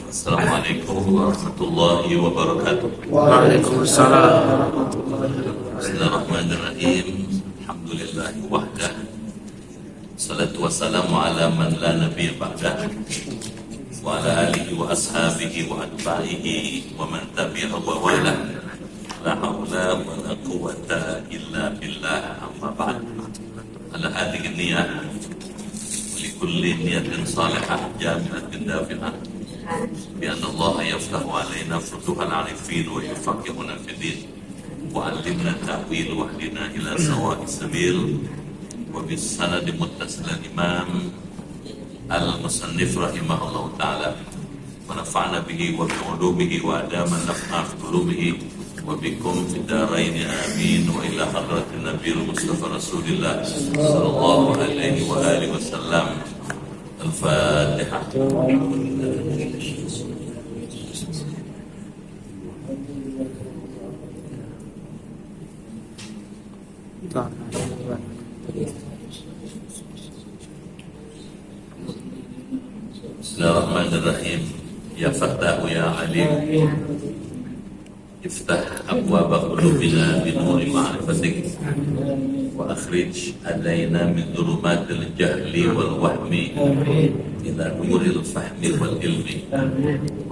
Assalamualaikum warahmatullahi wabarakatuh. Waalaikumsalam. Bismillahirrahmanirrahim. Alhamdulillahi wahdah. Salatu wassalamu ala man la nabiyya ba'dah. Wa ala alihi wa ashabihi wa atba'ihi wa man tabi'ahu wa wala. La hawla wa la quwwata illa billah, amma ba'd. Ala hadhihi niyah wa li kulli niyatin salihah jami'atin dafi'ah. بأن الله يفتح علينا فتوح العارفين ويفقهنا في الدين وعلمنا التأويل واهدنا إلى سواء السبيل وبالسند متصل الإمام المصنف رحمه الله تعالى ونفعنا به وبعلومه وأدام النفع في قلوبه وبكم في الدارين آمين وإلى حضرة النبي المصطفى رسول الله صلى الله عليه وآله وسلم. الفاتحة. Bismillahirrahmanirrahim. Ya Fattahu ya Alim, iftah abwaba qulubina binuri ma'rifatik wa akhrij alaina min dhulumatil jahli wal wahmi ila nuril fahmi wal ilmi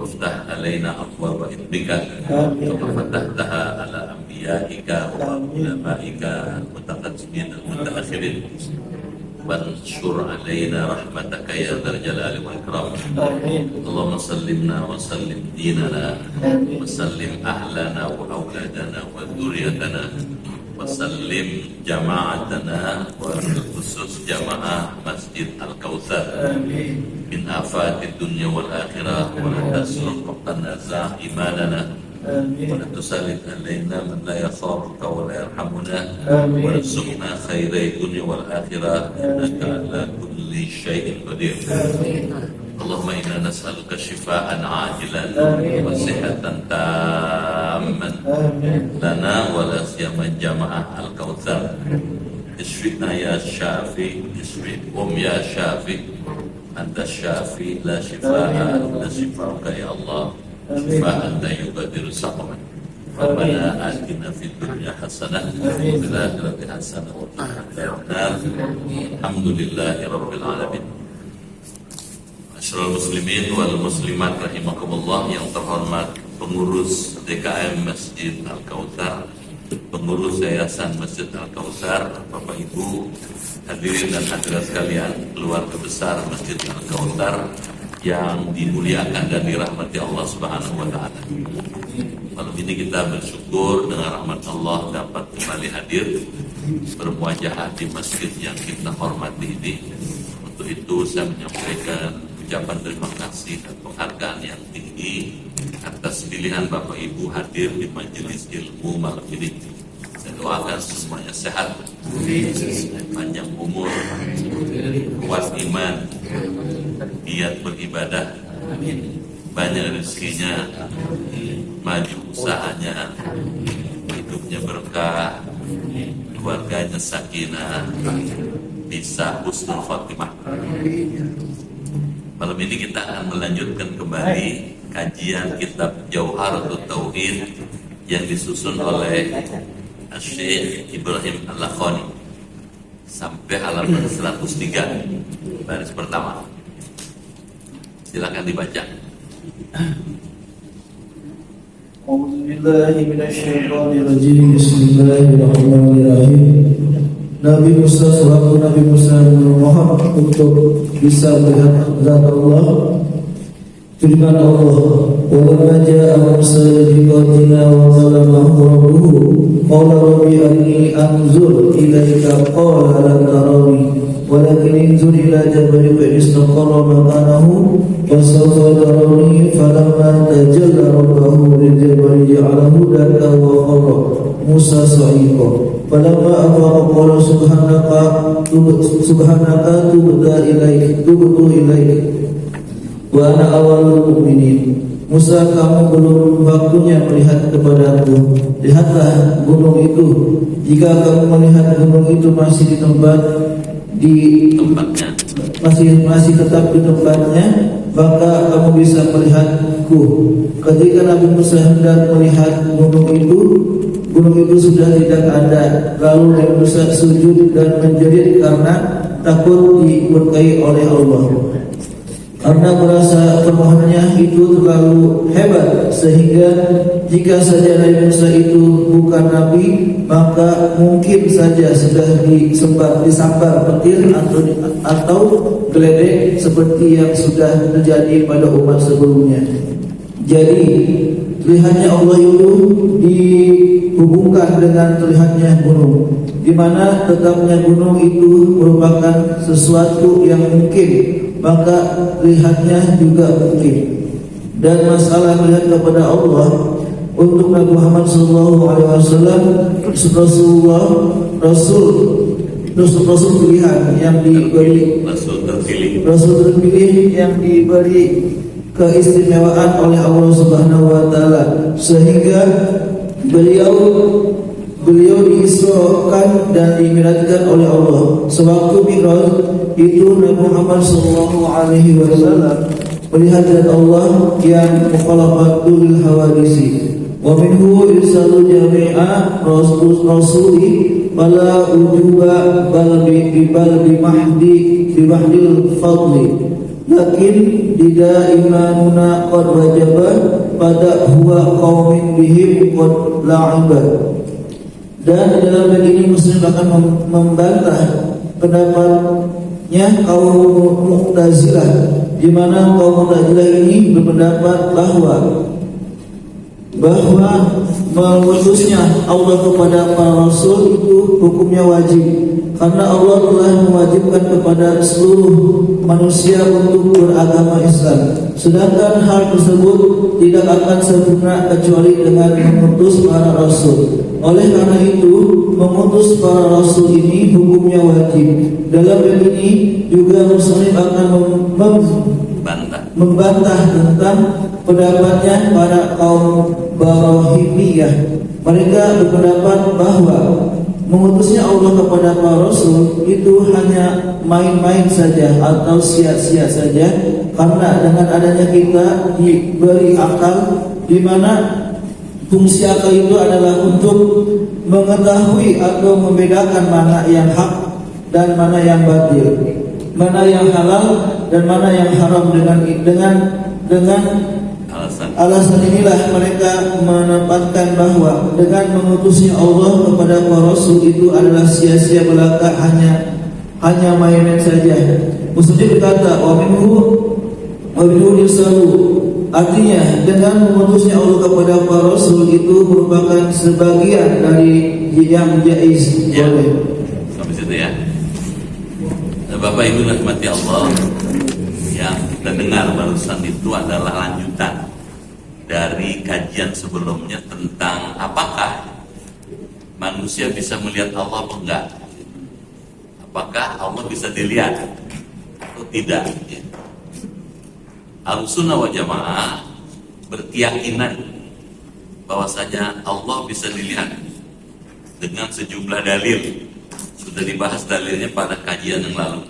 waftah alaina abwaba ilmika kama fatahtaha ala anbiya'ika wa ulamaika mutaqaddimin al mutaakhirin wansur alaina rahmataka ya dzal jalali wal ikram. Allahumma sallimna wa sallim dinana wa sallim ahlana wa auladana wa dzurriyyatana wa sallim jama'atana wa khusus jamaah Masjid Al-Kautsar min afatid dunya wal akhirah wa la tasruq qanazah imanana wa la tusallit alaina man la yakhafuka wa la yarhamuna wa rizqna khairai dunya wal akhirah innaka ala kulli syai'in qadir. Allahumma inna nas'aluka shifaan ajilan wa sihhatan tamman lana wa la siyama jamaah Al-Kautsar. Isfina ya Syafi, isfihum ya Syafi, anta Syafi la shifaa illa shifauka ya Allah, shifaan la yugadiru saqaman. Rabbana atina fid dunya hasanah wa fil akhirati hasanah wa qina adzabannar. Alhamdulillahi rabbil alamin. Masyarul muslimin wal muslimat rahimakumullah, yang terhormat pengurus DKM Masjid Al-Kautsar, pengurus Yayasan Masjid Al-Kautsar, Bapak Ibu hadirin dan hadirat sekalian, keluarga besar Masjid Al-Kautsar yang dimuliakan dan dirahmati Allah Subhanahu wa taala. Malam ini kita bersyukur dengan rahmat Allah dapat kembali hadir bermuajah di masjid yang kita hormati ini. Untuk itu saya menyampaikan ucapan terima kasih dan penghargaan yang tinggi atas pilihan Bapak Ibu hadir di majelis ilmu malam ini. Saya doakan semuanya sehat, panjang umur, kuat iman, giat beribadah, banyak rezekinya, maju usahanya, hidupnya berkah, keluarganya sakinah, bisa husnul khotimah. Malam ini kita akan melanjutkan kembali kajian kitab Jauharatul Tauhid yang disusun oleh Syekh Ibrahim Al-Lakhani sampai halaman 103 baris pertama. Silakan dibaca. A'udzubillahi minasyaitonirrajim. Bismillahirrahmanirrahim. Nabi Musa selaku Nabi Musa memohon untuk bisa melihat zat Allah. Firman Allah, "Wa ja'a Musa liqatina wa kalamahu rabbuhu qala rabbi anni anzur ilaika qala lan tarani walakin inzur ila jabalin fa istaqarra makanahu fa sawfa tarani falamma tajalla rabbuhu lil jabali ja'alahu dakka wa kharra Musa sa'iqa falamma afaqa qala subhanaka tubtu ilaik wa ana awalul mu'minin. Musa, kamu belum waktunya melihat kepadaku. Lihatlah gunung itu. Jika kamu melihat gunung itu masih di tempatnya, masih tetap di tempatnya, maka kamu bisa melihatku. Ketika Nabi Musa hendak melihat gunung itu sudah tidak ada. Lalu Nabi Musa sujud dan menjerit karena takut dimurkai oleh Allah. Karena merasa permohonannya itu terlalu hebat, sehingga jika saja Nabi Musa itu bukan Nabi, maka mungkin saja sudah disambar petir atau geledek seperti yang sudah terjadi pada umat sebelumnya. Jadi terlihatnya Allah itu dihubungkan dengan terlihatnya gunung, di mana tetapnya gunung itu merupakan sesuatu yang mungkin, maka lihatnya juga mungkin. Dan masalah melihat kepada Allah untuk Nabi Muhammad SAW, Rasul pilihan yang diberi, Rasul terpilih yang diberi keistimewaan oleh Allah Subhanahu wa taala, sehingga beliau diisrakan dan dimi'rajkan oleh Allah. Sewaktu Mi'raj itu Nabi Muhammad SAW melihat zat Allah yang mukhalaqatul hawadisi. Wa minhu irsalu jami'a rasuli fala ujuba bal bi mahdil fadli. Lakin tidak imanuna qad wajaba pada huwa qaumin bihim qad la'ibah. Dan dalam hal ini Muslim akan membantah pendapatnya kaum Mu'tazilah, di mana kaum Mu'tazilah ini berpendapat bahwa mengutusnya Allah kepada para rasul itu hukumnya wajib, karena Allah telah mewajibkan kepada seluruh manusia untuk beragama Islam. Sedangkan hal tersebut tidak akan sempurna kecuali dengan mengutus para rasul. Oleh karena itu, mengutus para rasul ini hukumnya wajib. Dalam hal ini juga Muslim akan membantah tentang pendapatnya para kaum Barahimiyah. Mereka berpendapat bahwa mengutusnya Allah kepada para rasul itu hanya main-main saja atau sia-sia saja, karena dengan adanya kita diberi akal, di mana fungsi akal itu adalah untuk mengetahui atau membedakan mana yang hak dan mana yang batil, mana yang halal dan mana yang haram. Dengan alasan inilah mereka menempatkan bahwa dengan mengutusnya Allah kepada para rasul itu adalah sia-sia belaka, hanya main-main saja. Muslim berkata, wa minhu yusalu, artinya dengan mengutusnya Allah kepada para rasul itu merupakan sebagian dari yang jaiz boleh. Sampai situ ya. Bapak Ibu rahmati Allah, yang kita dengar barusan itu adalah lanjutan dari kajian sebelumnya tentang apakah manusia bisa melihat Allah atau enggak, apakah Allah bisa dilihat atau tidak. Ahlussunnah wal Jamaah berkeyakinan bahwasanya Allah bisa dilihat dengan sejumlah dalil. Sudah dibahas dalilnya pada kajian yang lalu,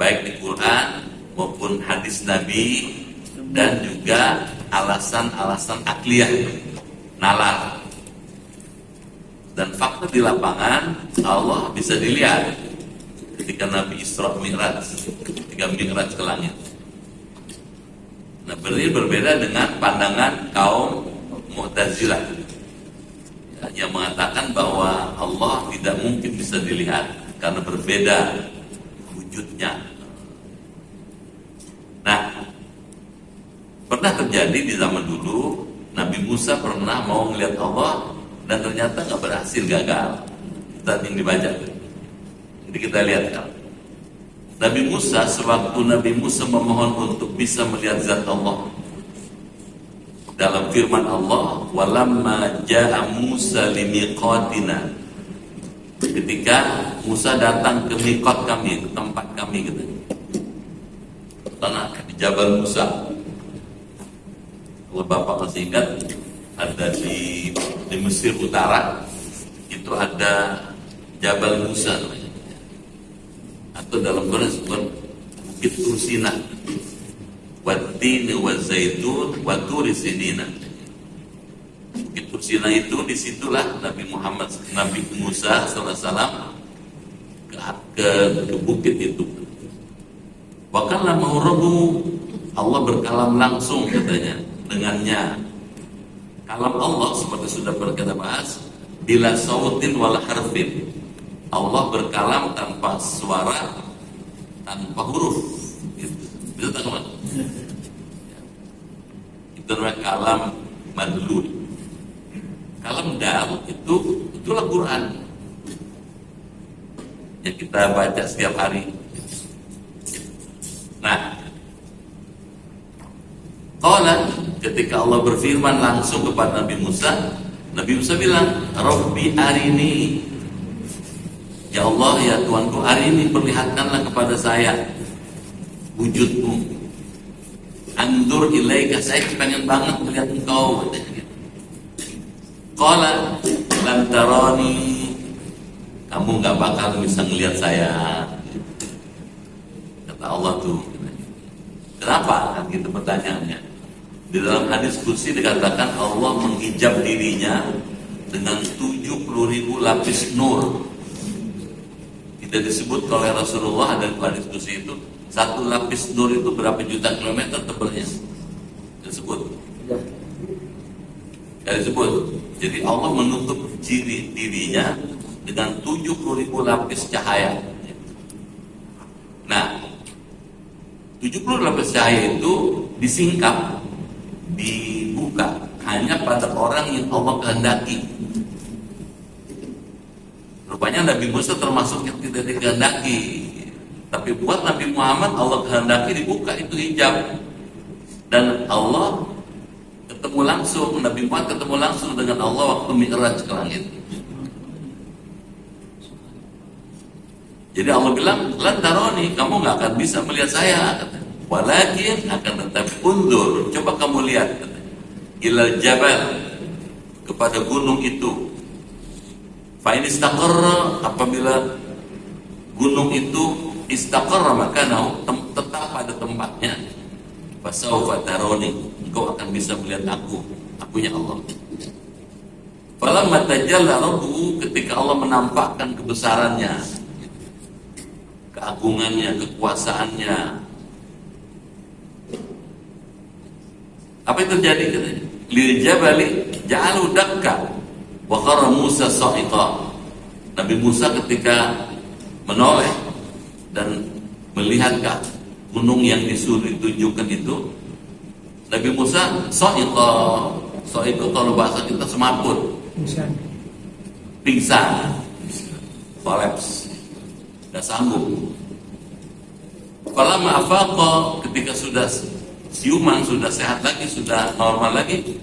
baik di Quran maupun hadis Nabi, dan juga alasan-alasan akliyah, nalar. Dan fakta di lapangan, Allah bisa dilihat ketika Nabi Isra Mi'raj, ketika Mi'raj ke langit. Nah, berbeda dengan pandangan kaum Mu'tazilah yang mengatakan bahwa Allah tidak mungkin bisa dilihat karena berbeda wujudnya. Nah, pernah terjadi di zaman dulu, Nabi Musa pernah mau melihat Allah dan ternyata nggak berhasil, gagal. Kita yang dibaca. Jadi kita lihat kan, Nabi Musa, sewaktu Nabi Musa memohon untuk bisa melihat zat Allah, dalam firman Allah, walamma ja'a Musa limiqatina, ketika Musa datang ke miqat kami, ke tempat kami gitu, tanah di Jabal Musa. Kalau Bapak masih ingat, ada di Mesir Utara itu ada Jabal Musa namanya, atau atau dalam Quran disebut Bukit Tursina, Wattini Wazaitun Waturi Sinina. Bukit Tursina itu disitulah Nabi Musa SAW ke bukit itu. Bahkan lama Allah berkalam langsung katanya dengannya. Kalam Allah seperti sudah kita bahas, bila sautin wala harfin. Allah berkalam tanpa suara, tanpa huruf. Bisa tak teman? Itu namanya kalam madlul. Kalam dal itulah Quran yang kita baca setiap hari. Nah, qala ketika Allah berfirman langsung kepada Nabi Musa bilang, Rabbi arini, ya Allah, ya Tuanku, arini, perlihatkanlah kepada saya wujudmu. Andur ilaika, saya pengen banget melihat engkau. Qala lam tarani, kamu gak bakal bisa melihat saya, kata Allah tuh. Kenapa? Kan gitu pertanyaannya. Di dalam hadis qudsi dikatakan Allah menghijab dirinya dengan 70.000 lapis nur. Tidak disebut oleh Rasulullah dan hadis qudsi itu satu lapis nur itu berapa juta kilometer tebalnya. Disebut. Tidak disebut. Jadi Allah menutup dirinya dengan 70.000 lapis cahaya. Nah, 70 lapis cahaya itu disingkap, dibuka hanya pada orang yang Allah kehendaki. Rupanya Nabi Musa termasuk yang tidak dikehendaki, tapi buat Nabi Muhammad Allah kehendaki dibuka itu hijab. Dan Allah ketemu langsung, Nabi Muhammad ketemu langsung dengan Allah waktu Mi'raj ke langit. Jadi Allah bilang, lan taroni, kamu gak akan bisa melihat saya, katanya. Walakin akan tetap undur, coba kamu lihat, katanya. Ilal jabal, kepada gunung itu. Fa in istaqarra, apabila gunung itu istaqarra makanahu, tetap pada tempatnya. Fasawfa taroni, engkau akan bisa melihat akunya Allah. Falamma tajalla rabbuhu, ketika Allah menampakkan kebesarannya, keagungannya, kekuasaannya. Apa yang terjadi katanya? Lil jabali ja'alu dakka wa qarra Musa sa'iqa. Nabi Musa ketika menoleh dan melihat ke gunung yang disuruh ditunjukkan itu, Nabi Musa sa'iqa. Sa'iqa kalau bahasa kita semaput. Pingsan. Kolaps. Tidak sanggup. Falamma afaqa, ketika sudah siuman, sudah sehat lagi, sudah normal lagi,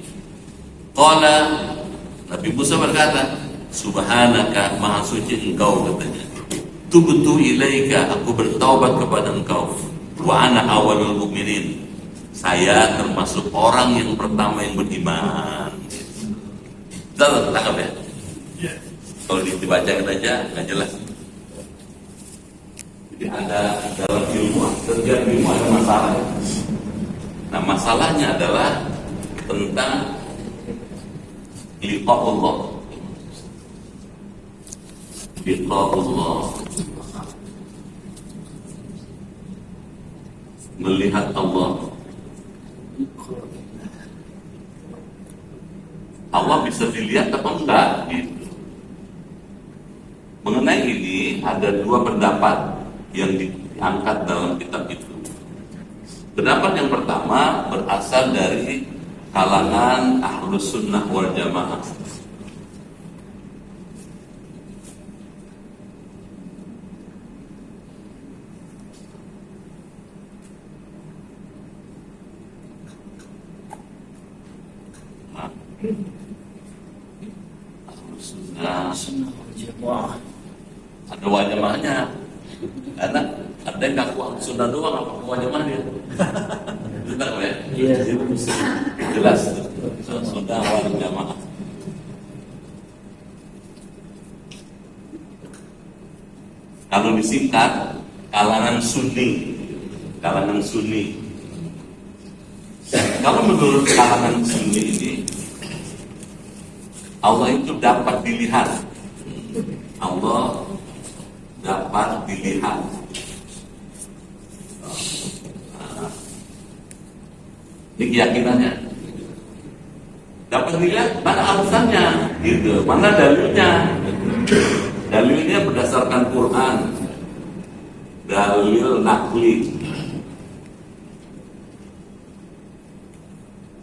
qala, Nabi Musa berkata, subhanaka, maha suci engkau, katanya. Tubtu ilaika, aku bertaubat kepada engkau. Wa ana awalul mu'minin, saya termasuk orang yang pertama yang beriman. Tangkap ya? Kalau dibaca aja nggak jelas. Jadi ada dalam ilmu, setiap ilmu ada masalah. Nah, masalahnya adalah tentang liqa Allah. Liqa Allah, melihat Allah. Allah bisa dilihat apa enggak gitu. Mengenai ini ada dua pendapat yang diangkat dalam kitab itu. Pendapat yang pertama berasal dari kalangan Ahlus Sunnah wal Jamaah. Ahlus Sunnah wal Jamaah. Ada wal jamaahnya. Karena ada yang ngaku Ahlus Sunnah doang, apa wal jamaah dia? Benar ya? Iya. Jelas. Sunnah wal jamaah. Kalau disingkat, kalangan Sunni. Kalau menurut kalangan Sunni ini, Allah itu dapat dilihat. Allah dapat dilihat. Ini keyakinannya. Dapat dilihat, mana alasannya? Gitu. Mana dalilnya? Dalilnya berdasarkan Quran. Dalil nakli.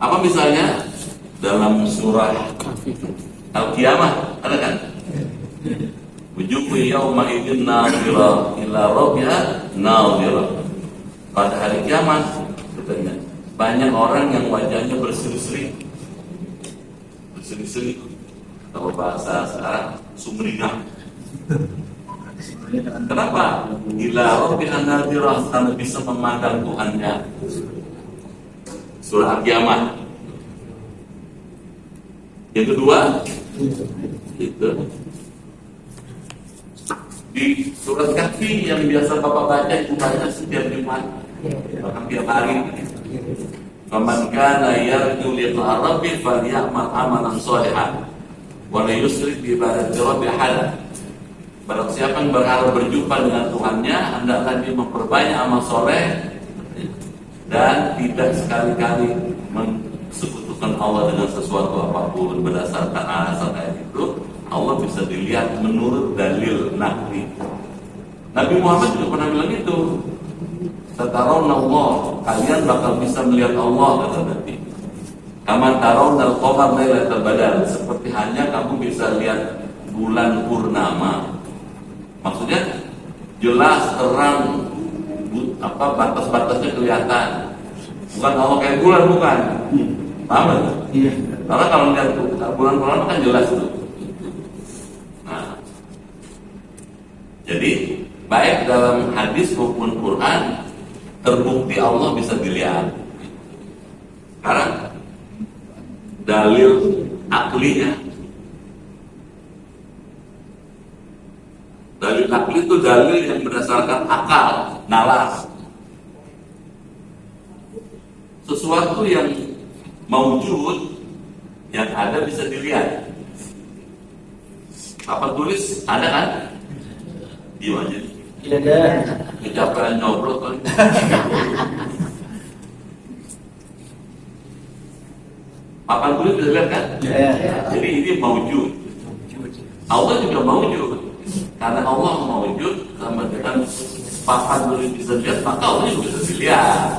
Apa misalnya? Dalam surah Al-Qiyamah, ada kan? Wujuhu yawma idzin nadhirah ila rabbiha nadhirah. Pada hari kiamat, katanya, banyak orang yang wajahnya berseri-seri. Kalau bahasa sekarang sumringah. Kenapa? Ila rabbiha nadhirah, karena bisa memandang Tuhannya. Surah Al-Qiyamah. Yang kedua, itu di surat Kahfi yang biasa Bapak baca, itu baca setiap Jumat, bahkan tiap hari. Faman kana yarju liqa'a rabbih falyamal amalan shalihan wa la yusyrik bi ibadati rabbih ahada. Barang siapa yang berharap berjumpa dengan Tuhannya, hendaklah dia memperbanyak amal soleh dan tidak sekali-kali mensekutukan Allah dengan sesuatu apapun. Berdasarkan alasan ayat itu, Allah bisa dilihat menurut dalil nakli. Nabi Muhammad juga pernah bilang itu. Satarawna Allah, kalian bakal bisa melihat Allah, kata Nabi. Kama tarawnal qamar lailatal badar, seperti hanya kamu bisa lihat bulan purnama. Maksudnya jelas, terang, batas-batasnya kelihatan. Bukan Allah kayak bulan, bukan. Paham gak? Iya. Karena kalau lihat bulan-bulan kan jelas tuh. Nah, jadi baik dalam hadis maupun Quran terbukti Allah bisa dilihat. Sekarang dalil aklinya. Dalil akli itu dalil yang berdasarkan akal, nalar. Sesuatu yang maujud, yang ada bisa dilihat. Apa tulis? Ada kan? Diam aja. Tidak ada. Kecapean nyobrol kan? Papan tulis bisa lihat kan? Ya. Jadi ini maujud. Allah juga maujud. Karena Allah maujud, sama dengan papan tulis bisa lihat, maka Allah juga bisa dilihat.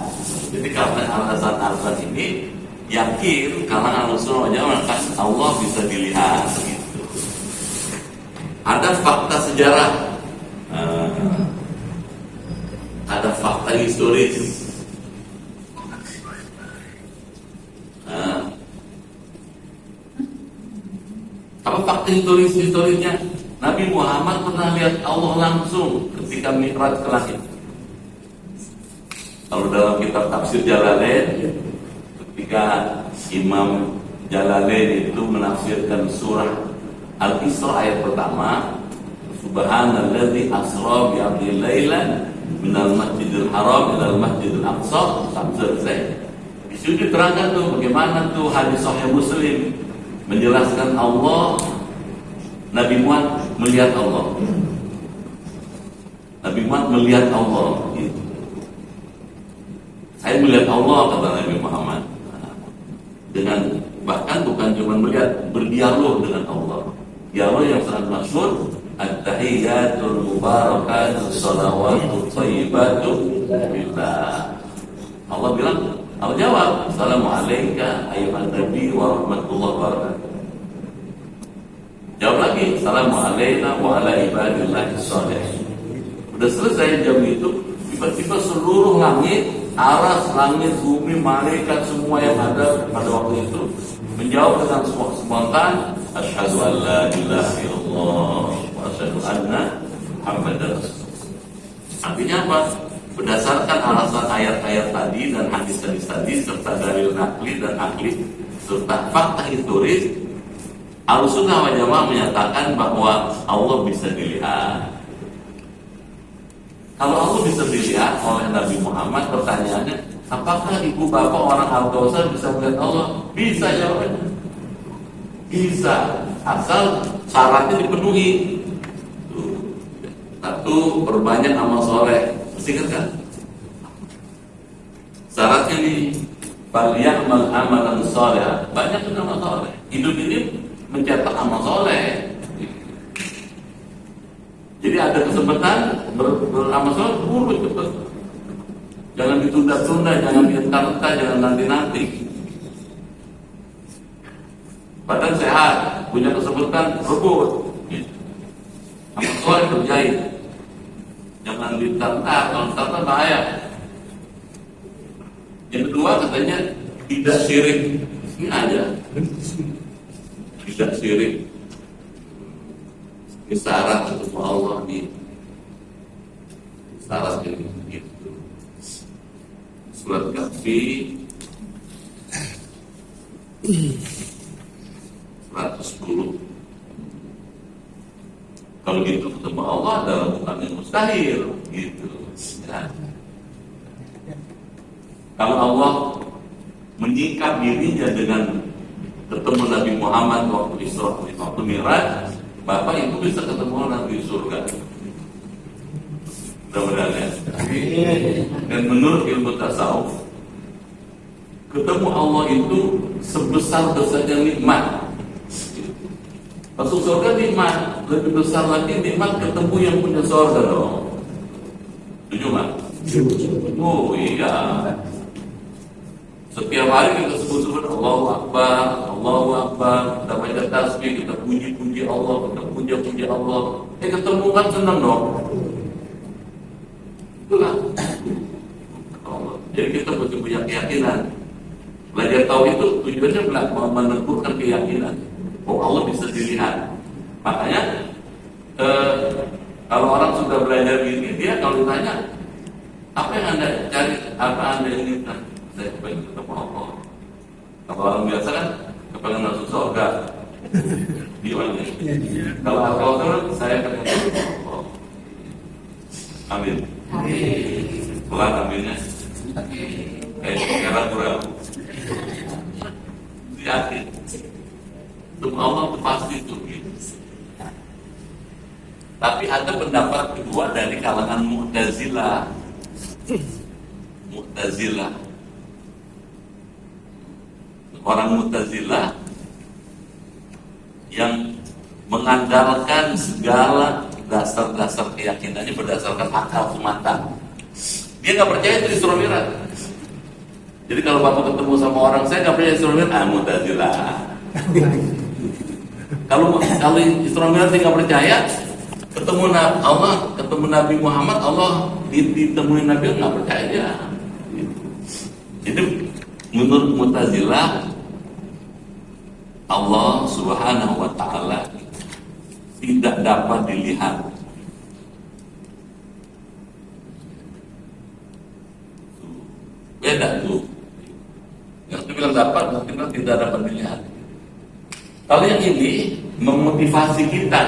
Jadi karena alasan-alasan ini, yakin kalangan Ahlussunnah wal Jamaah kan Allah bisa dilihat. Gitu. Ada fakta sejarah, ada fakta historis. Apa fakta historisnya? Nabi Muhammad pernah lihat Allah langsung ketika Mi'raj ke langit. Kalau dalam kitab tafsir Jalalain, ketika Imam Jalalain itu menafsirkan surah Al-Isra ayat pertama, Subhanalladzi asra bi 'abdihi lailan minal masjidil haram ilal masjidil aqsa, sampai selesai. Di situ diterangkan tuh bagaimana tuh hadis Sahih Muslim menjelaskan Allah, Nabi Muhammad melihat Allah. Nabi Muhammad melihat Allah. Gitu. Saya melihat Allah, kata Nabi Muhammad. Dengan bahkan bukan cuma melihat, berdialog dengan Allah. Dialog yang sangat masyhur, at-tahiyyatul mubarakatus shalawatut thayyibatu billah. Allah bilang, Allah jawab, Assalamualaikum ayyuhan nabi wa rahmatullahi wa barakatuh. Jawab lagi, Assalamualaikum wa ala ibadillahi sholihin. Udah selesai jam itu, tiba-tiba seluruh langit, aras, langit, bumi, malaikat, semua yang ada pada waktu itu menjawab dengan spontan, asyhadu an la ilaha illallah wa asyhadu anna Muhammadar Rasulullah. Artinya apa? Berdasarkan alasan ayat-ayat tadi dan hadis-hadis tadi serta dalil nakli dan akli serta fakta historis, Ahlussunnah wal Jamaah menyatakan bahwa Allah bisa dilihat. Kalau Allah bisa dilihat oleh Nabi Muhammad, pertanyaannya, apakah ibu bapak orang Al-Kausar bisa melihat Allah? Bisa jawabannya. Bisa, asal syaratnya dipenuhi. Satu, perbanyak amal soleh. Mesti kan? Syaratnya nih, falyamal amalan soleh. Banyak amal soleh. Hidup ini mencetak amal soleh. Jadi ada kesempatan beramal soleh, buru cepat. Jangan ditunda-tunda, jangan dientar-entar, jangan nanti-nanti. Badan sehat, punya kesempatan, rebut. Amal soleh kerjain. Jangan dientar-entar, kalau entar-entar bahaya. Yang kedua katanya tidak syirik. Ini aja. Tidak syirik. Ini syarat untuk Allah nih. Syarat yang begitu. Surat Kahfi 110. Kalau gitu ketemu Allah adalah bukan yang mustahil, gitu. Ya. Kalau Allah menyingkap dirinya dengan ketemu Nabi Muhammad waktu Isra, waktu Mi'raj, Bapak Ibu bisa ketemu nanti di surga. Mudah-mudahan ya. Dan menurut ilmu tasawuf, ketemu Allah itu sebesar-besarnya nikmat. Masuk surga nikmat, lebih besar lagi nikmat ketemu yang punya surga dong. Setuju nggak? Oh iya. Setiap hari kita sebut-sebut Allahu Akbar, Allahu Akbar, kita baca tasbih, kita puji-puji Allah, kita puja-puji Allah. Ketemu kan senang dong. Itulah. Jadi kita mesti punya keyakinan. Belajar tahu itu tujuannya menentukan keyakinan. Oh Allah bisa dilihat. Makanya kalau orang sudah belajar gini, dia kalau ditanya apa yang Anda cari, apa Anda inginkan, saya pengen ketemu Allah. Kalau orang biasa kan kepengen masuk surga. Gimana? Kalau Allah saya pengen ketemu Allah. Amin. Pelan aminnya. Sekarang berapa? Yakin. Untuk Allah itu pasti itu. Tapi ada pendapat kedua dari kalangan Mu'tazilah. Mu'tazilah. Orang Mu'tazilah yang mengandalkan segala dasar-dasar keyakinannya berdasarkan akal semata. Dia nggak percaya itu Isra Mi'raj. Jadi kalau Bapak ketemu sama orang, saya nggak percaya Isra Mi'raj, Mu'tazilah. Kalau Isra Mi'raj nggak percaya, ketemu Allah, ketemu Nabi Muhammad, Allah ditemuin Nabi nggak percaya dia. Jadi menurut Mu'tazilah, Allah Subhanahu wa Ta'ala tidak dapat dilihat. Beda tuh. Yang itu bilang dapat, mungkin tidak dapat dilihat. Kalau yang ini memotivasi kita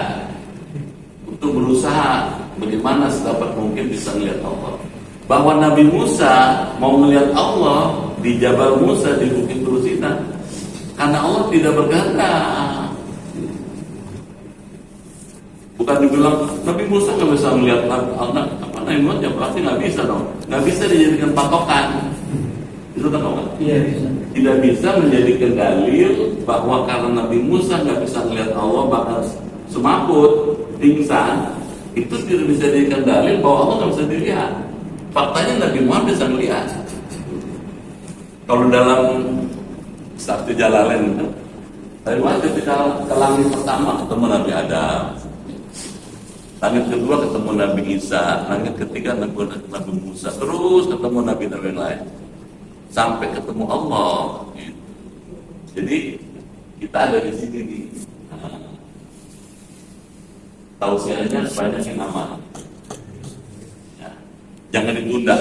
untuk berusaha bagaimana sedapat mungkin bisa melihat Allah. Bahwa Nabi Musa mau melihat Allah di Jabal Musa di Bukit Turusina, karena Allah tidak berkata. Bukan dibilang Nabi Musa nggak bisa melihat Allah, apa Nabi Musa pasti nggak bisa dong, nggak bisa dijadikan patokan. Itu kan Allah. Iya, bisa. Tidak bisa menjadikan dalil bahwa karena Nabi Musa nggak bisa melihat Allah bahkan semaput, pingsan, itu tidak bisa dijadikan dalil bahwa Allah nggak bisa dilihat. Faktanya Nabi Muhammad bisa melihat. Kalau dalam Sabtu Jalalain itu, dari waktu ketika ke langit pertama ketemu Nabi Adam, langit kedua ketemu Nabi Isa, langit ketiga Nabi Musa, terus ketemu Nabi-Nabi lain, sampai ketemu Allah. Jadi kita ada di sini nih. Tausiahnya banyak yang amal. Ya. Jangan ditunda.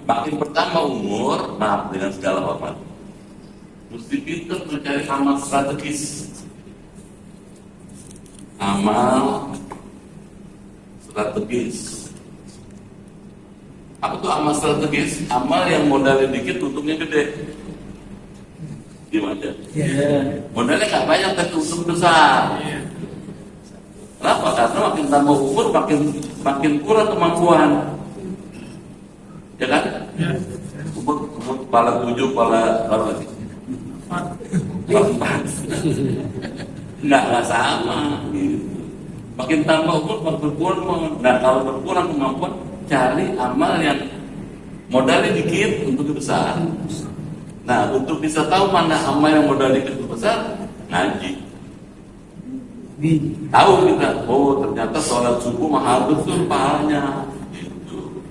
Makin pertama umur, maaf dengan segala hormat, mesti pintar mencari amal strategis. Amal strategis. Apa tuh amal strategis? Amal yang modalnya dikit, untungnya gede. Gimana? Modalnya nggak banyak tapi untung besar. Kenapa? Karena makin tambah umur makin kurang kemampuan. Ya kan? Umur kepala 7, kepala lagi. Kepala 4. Nggak sama. Gitu. Makin tambah umur makin berkurang. Nah kalau berkurang kemampuan, cari amal yang modalnya dikit untuk besar. Nah untuk bisa tahu mana amal yang modalnya dikit untuk besar, ngaji. Tahu kita, oh ternyata sholat subuh mahal betul pahalanya. Gitu.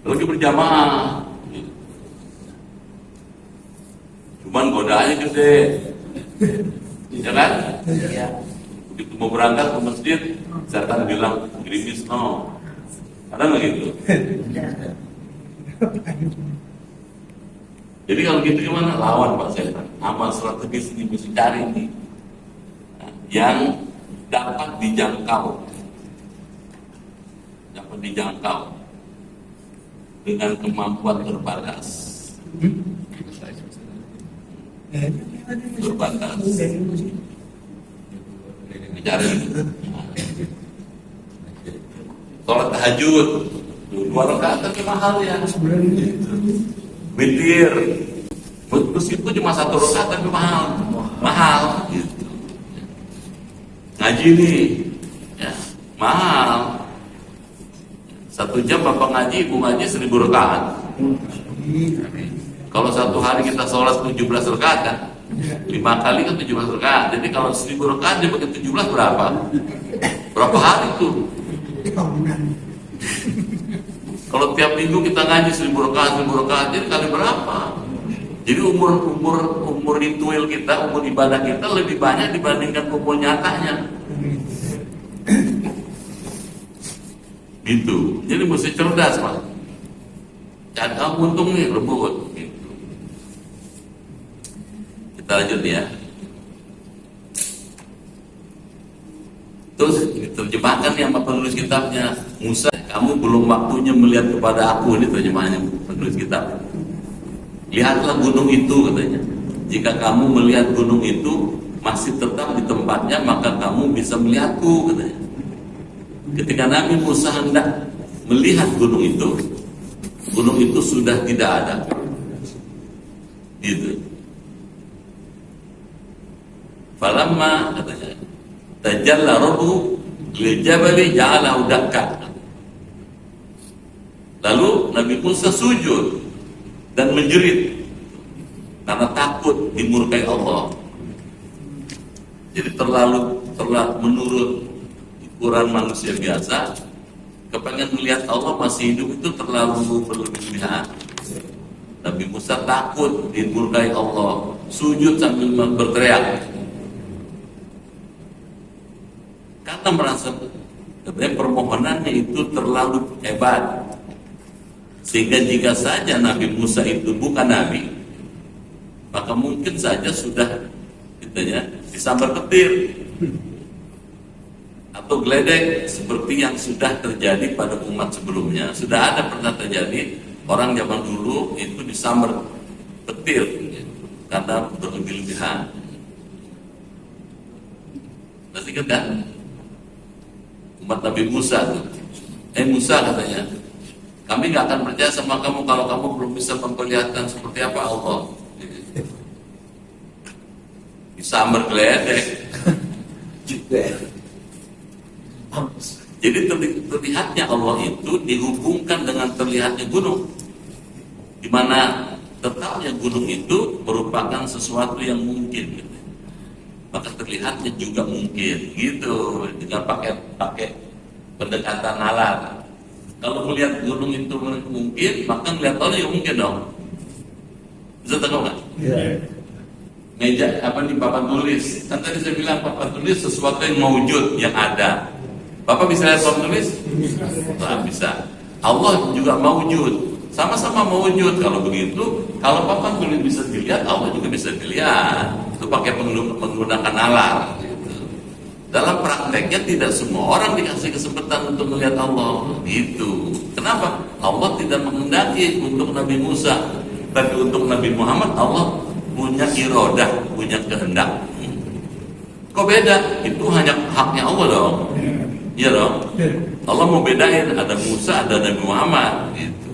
Lagi berjamaah. Gitu. Cuman godaannya gede. Ya kan? Begitu mau berangkat ke masjid, setan bilang gerimis no. Ada nggak gitu? Jadi kalau gitu gimana? Lawan Pak setan. Amal strategis ini mesti cari nih yang dapat dijangkau dengan kemampuan terbatas. Cari sholat tahajud 2 rakaat tapi mahal ya. Witir meskipun cuma 1 rakaat tapi mahal gitu. Ngaji nih ya, mahal. 1 jam bapak ngaji, ibu ngaji 1000 rakaat. Kalau 1 hari kita sholat 17 rakaat kan, 5 kali kan 17 rakaat. Jadi kalau 1000 rakaat dia pakai 17 berapa? Berapa hari tuh? Kalau tiap minggu kita ngaji 1000 rakaat, jadi kali berapa? Jadi umur ritual kita, umur ibadah kita lebih banyak dibandingkan umur nyatanya. Gitu. Jadi mesti cerdas, Pak. Jangan untung nih, rebut. Gitu. Kita lanjut ya. Terus diterjemahkan yang penulis kitabnya, Musa, kamu belum waktunya melihat kepada aku. Ini terjemahannya penulis kitab. Lihatlah gunung itu, katanya. Jika kamu melihat gunung itu masih tetap di tempatnya, maka kamu bisa melihatku, katanya. Ketika Nabi Musa hendak melihat gunung itu sudah tidak ada. Gitu. Falamma, katanya, tajalla rabbuhu lil jabali ja'alahu dakka. Lalu Nabi Musa sujud dan menjerit karena takut dimurkai Allah. Jadi terlalu menurut ukuran manusia biasa, kepengen melihat Allah masih hidup itu terlalu berlebihan. Nabi Musa takut dimurkai Allah, sujud sambil berteriak karena merasa permohonannya itu terlalu hebat. Sehingga jika saja Nabi Musa itu bukan Nabi, maka mungkin saja sudah disambar petir atau geledek seperti yang sudah terjadi pada umat sebelumnya. Sudah ada pernah terjadi orang zaman dulu itu disambar petir karena berlebih-lebihan. Masih ingat kan? Umat Nabi Musa tuh. Musa katanya, kami nggak akan percaya sama kamu kalau kamu belum bisa memperlihatkan seperti apa Allah. Disambar geledek. Jadi terlihatnya Allah itu dihubungkan dengan terlihatnya gunung, di mana tetapnya gunung itu merupakan sesuatu yang mungkin, gitu. Maka terlihatnya juga mungkin, gitu. Dengan pakai pendekatan nalar. Kalau melihat gunung itu mungkin, maka melihat Allah juga mungkin dong. Bisa tahu nggak? Yeah. Meja apa di papan tulis? Kan tadi saya bilang papan tulis sesuatu yang mewujud, yang ada. Bapak bisa lihat papan tulis? Nah, bisa. Allah juga mewujud, sama-sama mewujud. Kalau begitu, kalau papan tulis bisa dilihat, Allah juga bisa dilihat. Itu pakai menggunakan nalar. Gitu. dalam prakteknya tidak semua orang dikasih kesempatan untuk melihat Allah. Itu kenapa Allah tidak menghendaki untuk Nabi Musa, tapi untuk Nabi Muhammad Allah punya iradah, punya kehendak. Kok beda? Itu hanya haknya Allah dong. Iya dong. Allah mau bedain, ada Musa, ada Nabi Muhammad. Gitu.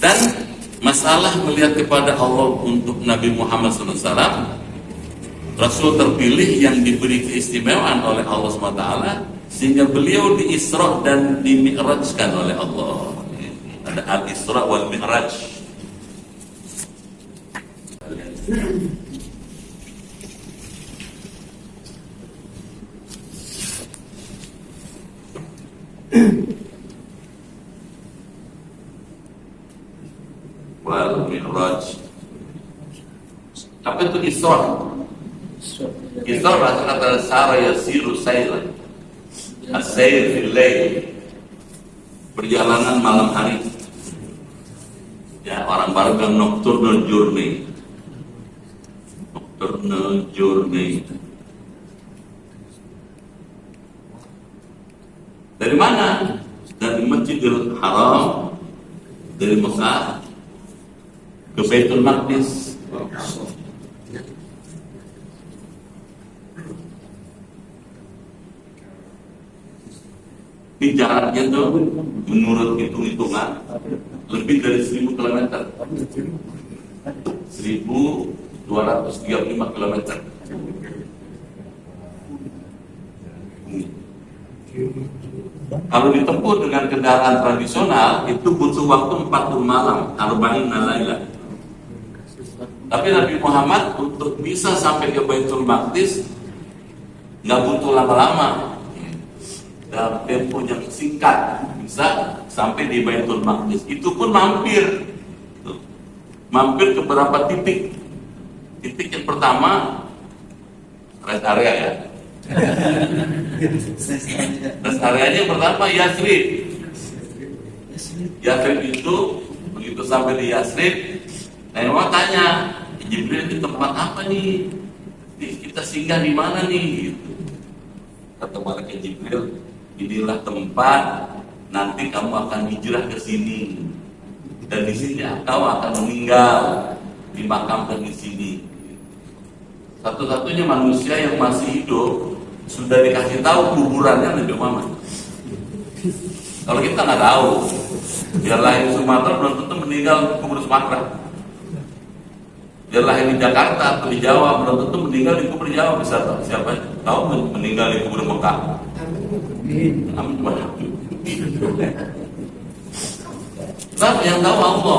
Dan masalah melihat kepada Allah untuk Nabi Muhammad SAW, Rasul terpilih yang diberi keistimewaan oleh Allah SWT, sehingga beliau di-Isra dan di-Mi'rajkan oleh Allah. Ada Al-Isra wal Mi'raj. Wal Mi'raj. Apa itu Isra? Isra berasal kata sara yasiru sayran. As-sayr fil lail. Perjalanan malam hari. Ya, orang baru bilang nocturnal journey. Nocturnal journey. Dari mana? Dari Masjidil Haram, dari Mekah ke Baitul Maqdis. Ini jaraknya tuh menurut hitung-hitungan lebih dari 1000 km. 1235 km. Kalau ditempuh dengan kendaraan tradisional itu butuh waktu 40 malam, 40 laila. Tapi Nabi Muhammad untuk bisa sampai ke Baitul Maqdis nggak butuh lama-lama. Dalam tempo yang singkat bisa sampai di Baitul Maqdis. Itu pun mampir ke beberapa titik. Titik yang pertama rest area ya. Rest areanya yang pertama Yathrib. Yathrib itu begitu sampai di Yathrib, Nabi tanya, Jibril ini tempat apa nih? Kita singgah di mana nih? Gitu. Kata malaikat Jibril, inilah tempat nanti kamu akan hijrah ke sini, dan di sini kau akan meninggal, dimakamkan di sini. Satu-satunya manusia yang masih hidup sudah dikasih tahu kuburannya Nabi Muhammad. Kalau kita nggak tahu, dia lahir di Sumatera belum tentu meninggal di kubur Sumatera. Dia lahir di Jakarta atau di Jawa belum tentu meninggal di kubur Jawa. Bisa siapa tahu meninggal di kubur Mekah? Tapi yang tahu Allah.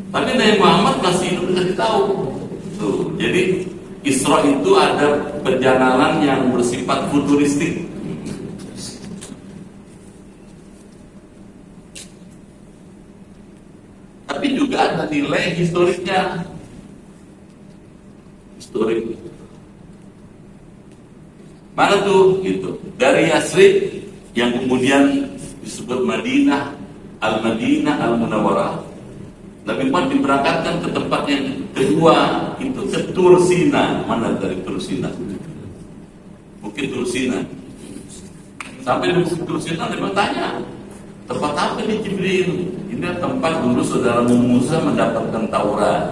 Tapi Nabi Muhammad masih hidup dikasih tahu. Tuh, jadi Isra itu ada perjalanan yang bersifat futuristik. Tapi juga ada nilai historiknya. Historik. Mana tuh? Gitu. Dari Yathrib yang kemudian disebut Madinah, Al-Madinah Al-Munawwarah. Nabi Muhammad diberangkatkan ke tempat yang kedua, itu ke Tursina. Mana dari Tursina? Bukit Tursina. Sampai di Bukit Tursina, Nabi tanya, tempat apa ini Jibril? Ini tempat dulu saudara Musa mendapatkan Taurat.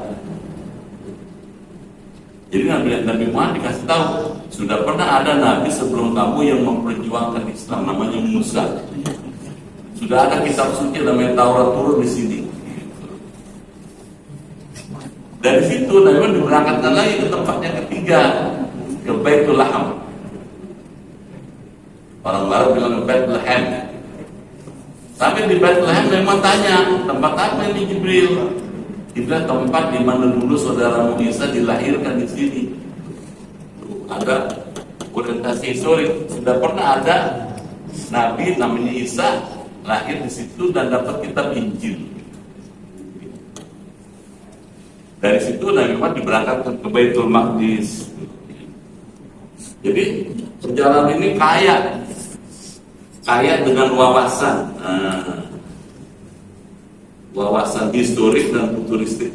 Jadi Nabi Muhammad dikasih tahu, sudah pernah ada Nabi sebelum kamu yang memperjuangkan Islam, namanya Musa. Sudah ada kitab suci namanya Taurat turun di sini. Dari situ Nabi Muhammad diberangkatkan lagi ke tempatnya ketiga, ke Baitul Laham. Orang baru bilang ke Baitul Laham. Sampai di Baitul Laham Nabi Muhammad tanya, tempat apa ini Jibril? Itulah tempat di mana dulu saudara Isa dilahirkan di sini. Ada orientasi historik. Sudah pernah ada Nabi namanya Isa lahir di situ dan dapat kitab Injil. Dari situ Nabi Muhammad diberangkatkan ke Baitul Maqdis. Jadi perjalanan ini kaya dengan wawasan, wawasan historik dan futuristik.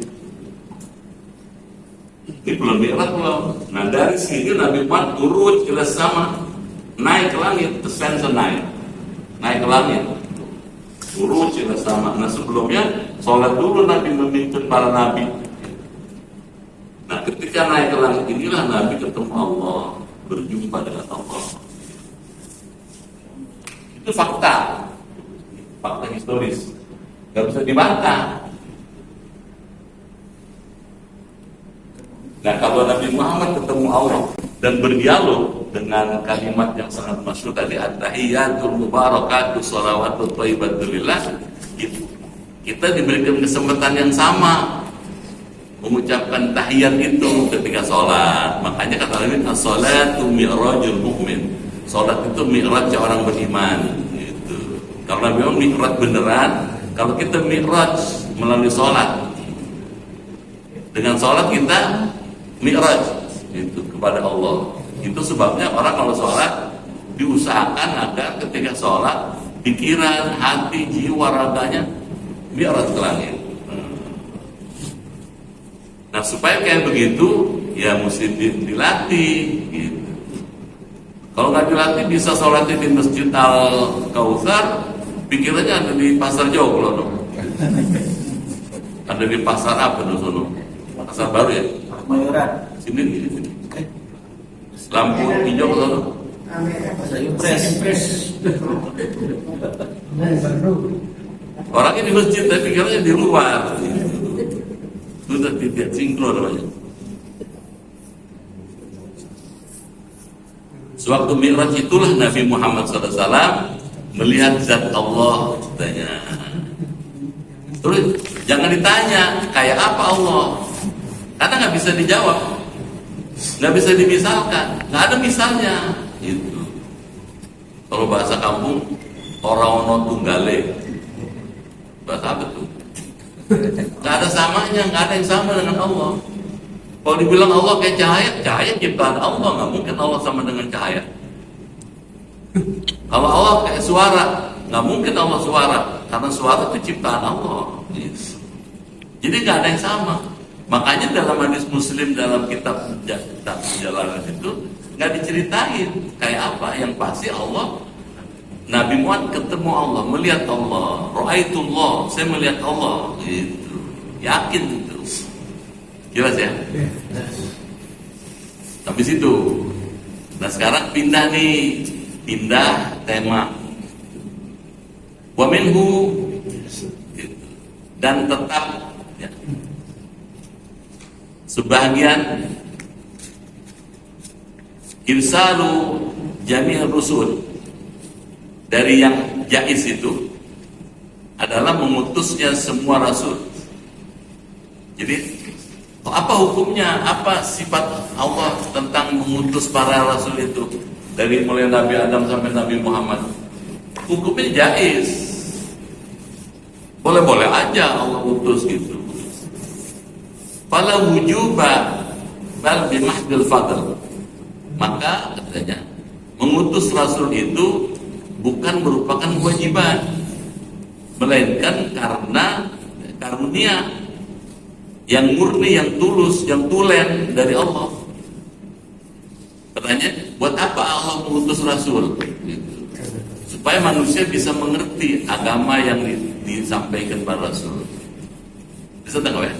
Ini belum mi'raj belum. Nah dari sini Nabi Muhammad urut ila sama, naik ke langit, ascension naik ke langit, urut ila sama. Nah sebelumnya sholat dulu Nabi memimpin para nabi. Nah ketika naik ke langit inilah Nabi ketemu Allah, berjumpa dengan Allah. Itu fakta historis, gak bisa dibantah. Nah kalau Nabi Muhammad ketemu Allah dan berdialog dengan kalimat yang sangat masyhur tadi, at-tahiyatul mubarakatuh shalawatut thayyibatul lillah, kita diberikan kesempatan yang sama mengucapkan tahiyat itu ketika sholat. Makanya kata Nabi, as-sholatu mi'rajul mu'min, sholat itu mi'raj orang beriman gitu. Karena memang mi'raj beneran. Kalau kita mi'raj melalui sholat, dengan sholat kita mi'raj itu kepada Allah. Itu sebabnya orang kalau sholat diusahakan agar ketika sholat pikiran, hati, jiwa, raganya mi'raj ke langit. Nah supaya kayak begitu ya mesti dilatih gitu. Kalau nggak dilatih bisa sholatnya di Masjid Al-Kautsar, pikirannya ada di Pasar Joglo dong. Ada di pasar apa dulu? Pasar Baru ya? Mayoran. Sini. Lampu hijau kalau Impres. orangnya di masjid tapi pikirannya di luar. Sudah tidak sinkron namanya. Sewaktu Mi'raj itulah Nabi Muhammad SAW melihat zat Allah. Tanya. Terus jangan ditanya kayak apa Allah, karena nggak bisa dijawab, nggak bisa dimisalkan, nggak ada misalnya. Itu kalau bahasa kampung orang tunggale, bahasa apa tuh? Nggak ada samanya, nggak ada yang sama dengan Allah. Kalau dibilang Allah kayak cahaya ciptaan Allah, nggak mungkin Allah sama dengan cahaya. Kalau Allah kayak suara, nggak mungkin Allah suara, karena suara itu ciptaan Allah. Jadi nggak ada yang sama. Makanya dalam hadis Muslim dalam kitab perjalanan itu nggak diceritain kayak apa. Yang pasti Allah, Nabi Muhammad ketemu Allah, melihat Allah, ra'aitullah, saya melihat Allah, gitu. Yakin itu. Jelas ya? Habis itu. Nah sekarang pindah tema. Wa minhu, dan tetap ya, sebagian irsalu jami'ir rusul, dari yang jaiz itu adalah memutusnya semua rasul. Jadi apa hukumnya, apa sifat Allah tentang mengutus para rasul itu, dari mulai Nabi Adam sampai Nabi Muhammad? Hukumnya jaiz, boleh-boleh aja Allah utus gitu. Fala wujuba bal bimahdil fadl, maka katanya mengutus rasul itu bukan merupakan kewajiban, melainkan karena karunia yang murni, yang tulus, yang tulen dari Allah. Katanya, buat apa Allah mengutus rasul? Gitu. Supaya manusia bisa mengerti agama yang disampaikan para rasul. Bisa tak ya?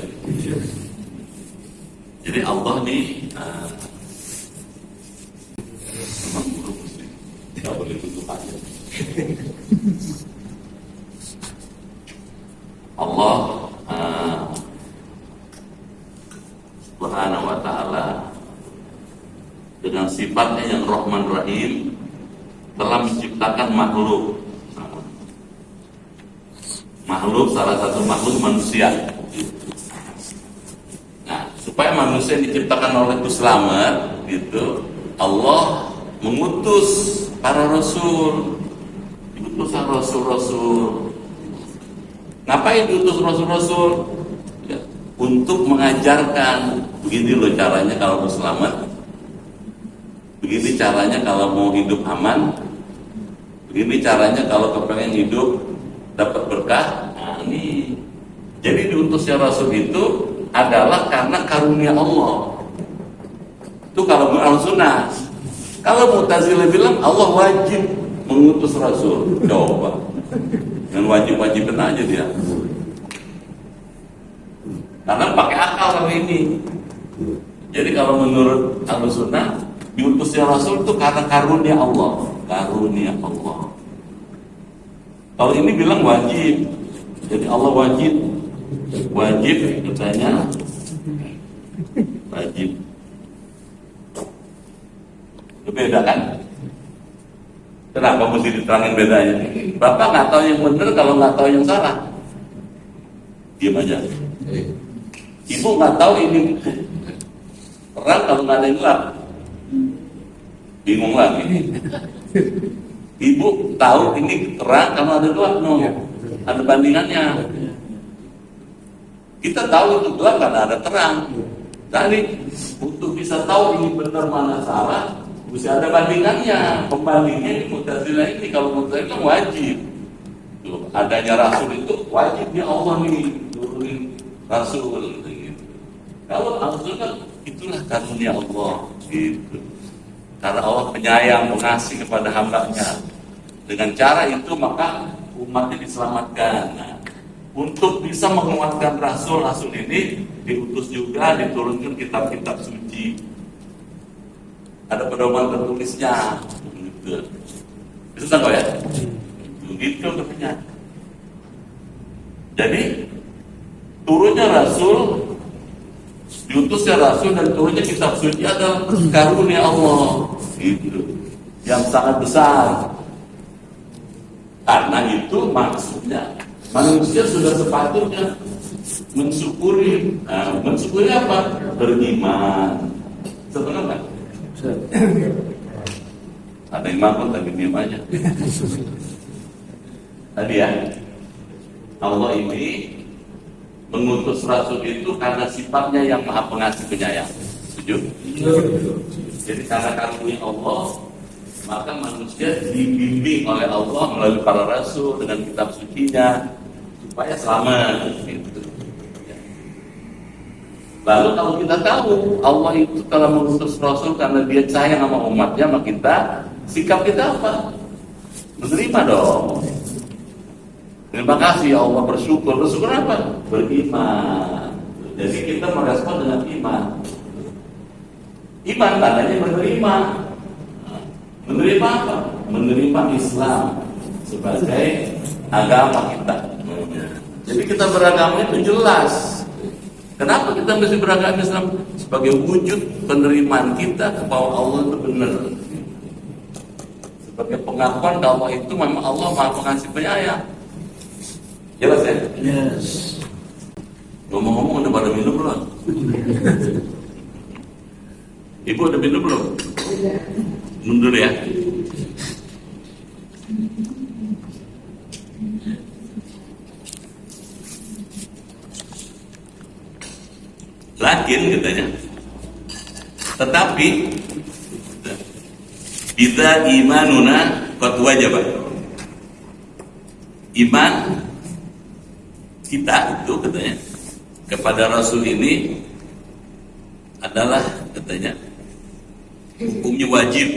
Jadi Allah nih memang buruk sih, nggak boleh tutup aja. Allah Subhanahu wa ta'ala dengan sifatnya yang Rahman Rahim telah menciptakan makhluk. Salah satu makhluk manusia. Nah, supaya manusia diciptakan oleh selamat gitu, Allah mengutus para rasul. Diutus rasul-rasul. Ngapain diutus rasul-rasul? Ya, untuk mengajarkan begini loh caranya kalau mau selamat, begini caranya kalau mau hidup aman, begini caranya kalau kepengen hidup dapat berkah. Nah, ini jadi diutusnya rasul itu adalah karena karunia Allah. Itu kalau Ahlussunnah. Kalau Mu'tazilah bilang Allah wajib mengutus Rasul. Coba. Dengan wajib-wajibin aja dia. Karena pakai akal kalau ini. Jadi kalau menurut Ahlussunnah, diutusnya Rasul itu karena karunia Allah. Karunia Allah. Kalau ini bilang wajib. Jadi Allah wajib. Wajib katanya. Wajib. Itu beda kan? Kenapa mesti diterangin bedanya? Bapak nggak tahu yang benar kalau nggak tahu yang salah. Diam aja. Ibu nggak tahu ini terang kalau nggak ada yang gelap. Bingung lagi. Ibu tahu ini terang kalau ada gelap, no. Ada bandingannya. Kita tahu itu gelap karena ada terang. Jadi untuk bisa tahu ini benar mana salah, mesti ada bandingannya. Pembandingnya di Mu'tazilah ini, kalau Mu'tazilah wajib. Tuh, adanya Rasul itu wajibnya Allah nih turunin Rasul gitu. Kalau Ahlussunnah itulah karunia Allah gitu. Karena Allah penyayang, pengasih kepada hambanya. Dengan cara itu maka umatnya diselamatkan. Nah, untuk bisa menguatkan Rasul ini diutus juga, diturunkan kitab-kitab suci. Ada pedoman tertulisnya. Gitu. Itu tanggal ya? Gitu katanya. Jadi turunnya Rasul, diutusnya Rasul dan turunnya kitab suci adalah karunia Allah. Gitu. Yang sangat besar. Karena itu maksudnya manusia sudah sepatutnya mensyukuri. Nah, mensyukuri apa? Beriman. Sebenarnya kan? Ada imam pun tapi diam aja. Tadi ya, Allah ini mengutus Rasul itu karena sifatnya yang maha pengasih penyayang. Setuju? Jadi karena karunia Allah, maka manusia dibimbing oleh Allah melalui para Rasul dengan kitab sucinya supaya selamat. Gitu. Lalu kalau kita tahu Allah itu telah mengutus Rasul karena dia sayang sama umatnya, maka kita sikap kita apa? Menerima dong. Terima kasih ya Allah, bersyukur. Bersyukur apa? Beriman. Jadi kita merespon dengan iman. Iman tandanya menerima. Menerima apa? Menerima Islam sebagai agama kita. Jadi kita beragama itu jelas. Kenapa kita mesti beragama Islam? Sebagai wujud penerimaan kita bahwa Allah itu benar. Sebagai pengakuan bahwa itu memang Allah Maha Pengasih Penyayang. Jelas ya? Yes. Ngomong-ngomong udah pada minum belum? Ibu udah minum belum? Mundur ya. Lakin katanya. Tetapi idza imanuna qad wajaba. Iman kita itu katanya kepada Rasul ini adalah katanya hukumnya wajib.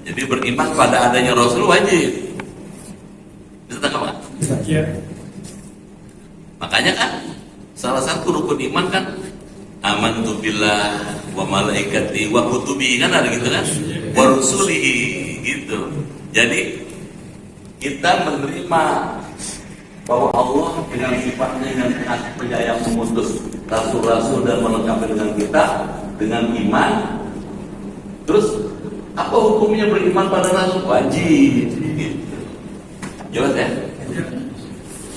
Jadi beriman pada adanya Rasul wajib. Bisa tangkap nggak? Iya. Makanya kan salah satu rukun iman kan amantu billah wa malaikati wa kutubi, kan ada gitu kan? Wa rusulihi gitu. Jadi kita menerima bahwa Allah dengan sifatnya yang penyayang memutus rasul-rasul dan melengkapi dengan kita dengan iman. Terus apa hukumnya beriman pada rasul? Wajib. Gitu. Jelas ya?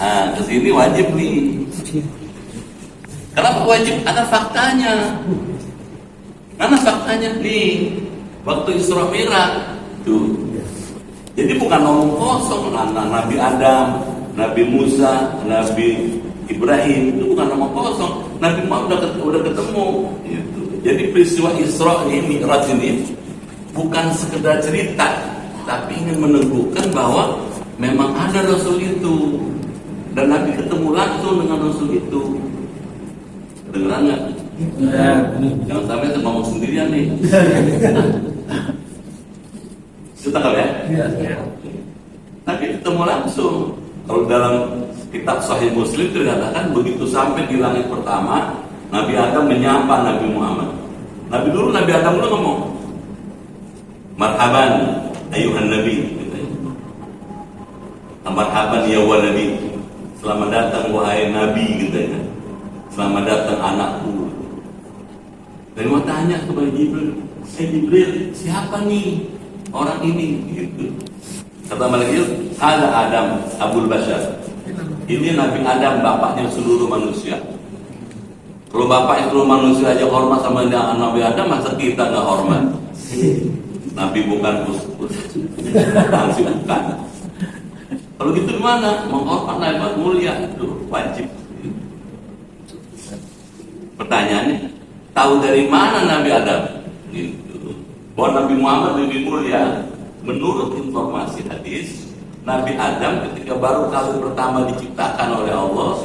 Nah, kesini wajib nih. Kenapa wajib? Ada faktanya. Mana faktanya nih? Waktu Isra Mi'raj tuh. Jadi bukan ngomong kosong. Nabi Adam, Nabi Musa, Nabi Ibrahim itu bukan ngomong kosong. Nabi Muhammad udah ketemu. Gitu. Jadi peristiwa Isra ini, Mi'raj ini bukan sekedar cerita, tapi ingin menunjukkan bahwa memang ada Rasul itu dan Nabi ketemu langsung dengan Rasul itu. Kedengeran nggak? Jangan sampai saya ngomong sendirian nih. Kita tahu ya? Tapi ketemu langsung. Kalau dalam kitab Sahih Muslim itu dikatakan begitu sampai di langit pertama, Nabi Adam menyapa Nabi Muhammad. Nabi Adam dulu ngomong, marhaban ayuhan Nabi. Marhaban ya waladi. Selamat datang wahai Nabi katanya. Selamat datang anakku. Dan mau tanya kepada Jibril, Jibril, siapa nih orang ini? Gitu. Kata malaikat, ada Adam, Abul Bashar. Ini Nabi Adam, bapaknya seluruh manusia. Kalau bapaknya seluruh manusia aja hormat sama Nabi Adam, masa kita nggak hormat? Nabi bukan kus-kus, masih bukan. Kalau gitu gimana? Menghormat Nabi mulia itu wajib. Pertanyaannya, tahu dari mana Nabi Adam? Gitu. Bahwa Nabi Muhammad lebih mulia. Menurut informasi hadis, Nabi Adam ketika baru kali pertama diciptakan oleh Allah,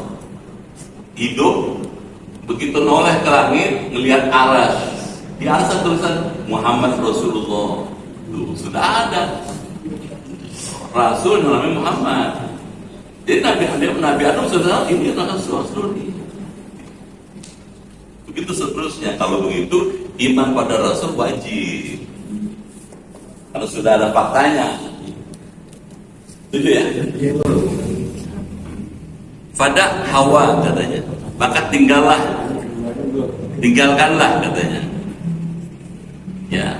hidup, begitu noleh ke langit, melihat aras. Di aras ada tulisan Muhammad Rasulullah. Tuh, sudah ada. Rasul namanya Muhammad. Jadi Nabi Adam sudah ini Rasul. Begitu seterusnya. Kalau begitu iman pada Rasul wajib. Kalau sudah ada faktanya. Setuju ya? Pada Hawa katanya. Maka tinggalkanlah katanya. Ya.